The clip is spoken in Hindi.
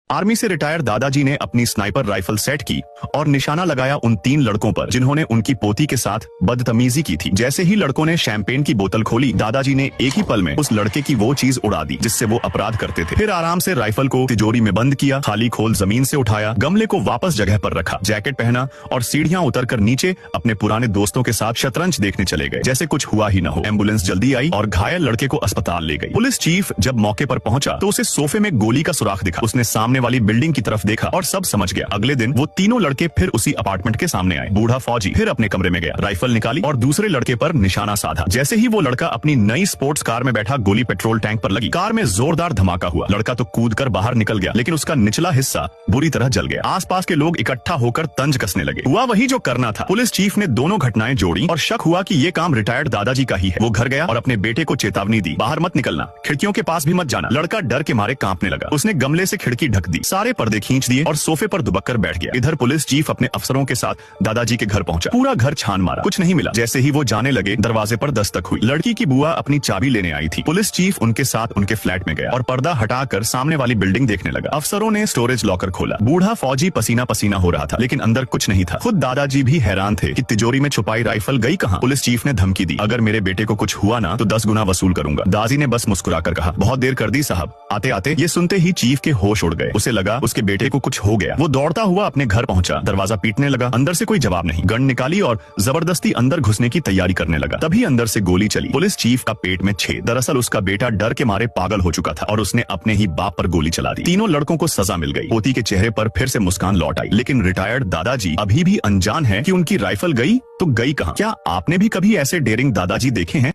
आर्मी से रिटायर दादाजी ने अपनी स्नाइपर राइफल सेट की और निशाना लगाया उन 3 लड़कों पर जिन्होंने उनकी पोती के साथ बदतमीजी की थी। जैसे ही लड़कों ने शैंपेन की बोतल खोली, दादाजी ने एक ही पल में उस लड़के की वो चीज उड़ा दी जिससे वो अपराध करते थे। फिर आराम से राइफल को तिजोरी में बंद किया, खाली खोल जमीन से उठाया, गमले को वापस जगह पर रखा, जैकेट पहना और सीढ़ियां उतरकर नीचे अपने पुराने दोस्तों के साथ शतरंज देखने चले गए, जैसे कुछ हुआ ही न हो। एम्बुलेंस जल्दी आई और घायल लड़के को अस्पताल ले गई। पुलिस चीफ जब मौके पर पहुंचा तो उसे सोफे में गोली का सुराख दिखा। उसने सामने वाली बिल्डिंग की तरफ देखा और सब समझ गया। अगले दिन वो तीनों लड़के फिर उसी अपार्टमेंट के सामने आए। बूढ़ा फौजी फिर अपने कमरे में गया, राइफल निकाली और दूसरे लड़के पर निशाना साधा। जैसे ही वो लड़का अपनी नई स्पोर्ट्स कार में बैठा, गोली पेट्रोल टैंक पर लगी। कार में जोरदार धमाका हुआ। लड़का तो कूदकर बाहर निकल गया, लेकिन उसका निचला हिस्सा बुरी तरह जल गया। आसपास के लोग इकट्ठा होकर तंज कसने लगे। हुआ वही जो करना था। पुलिस चीफ ने दोनों घटनाएं जोड़ी और शक हुआ कि ये काम रिटायर्ड दादाजी का ही है। वो घर गया और अपने बेटे को चेतावनी दी, बाहर मत निकलना, खिड़कियों के पास भी मत जाना। लड़का डर के मारे कांपने लगा। उसने गमले से खिड़की ढक दी, सारे पर्दे खींच दिए और सोफे पर दुबक कर बैठ गया। इधर पुलिस चीफ अपने अफसरों के साथ दादाजी के घर पहुंचा। पूरा घर छान मारा, कुछ नहीं मिला। जैसे ही वो जाने लगे, दरवाजे पर दस्तक हुई। लड़की की बुआ अपनी चाबी लेने आई थी। पुलिस चीफ उनके साथ उनके फ्लैट में गया और पर्दा हटाकर सामने वाली बिल्डिंग देखने लगा। अफसरों ने स्टोरेज लॉकर खोला। बूढ़ा फौजी पसीना पसीना हो रहा था, लेकिन अंदर कुछ नहीं था। खुद दादाजी भी हैरान थे कि तिजोरी में छुपाई राइफल गई कहाँ। पुलिस चीफ ने धमकी दी, अगर मेरे बेटे को कुछ हुआ ना तो 10 गुना वसूल करूंगा। दादी ने बस मुस्कुराकर कहा, बहुत देर कर दी साहब। आते आते ये सुनते ही चीफ के होश उड़ गए। उसे लगा उसके बेटे को कुछ हो गया। वो दौड़ता हुआ अपने घर पहुंचा, दरवाजा पीटने लगा। अंदर से कोई जवाब नहीं। गन निकाली और जबरदस्ती अंदर घुसने की तैयारी करने लगा। तभी अंदर से गोली चली। पुलिस चीफ का पेट में छेद। दरअसल उसका बेटा डर के मारे पागल हो चुका था और उसने अपने ही बाप पर गोली चला दी। तीनों लड़कों को सजा मिल गई। पोती के चेहरे पर फिर से मुस्कान लौट आई, लेकिन रिटायर्ड दादाजी अभी भी अनजान है कि उनकी राइफल गई तो गई कहां। क्या आपने भी कभी ऐसे डेयरिंग दादाजी देखे हैं?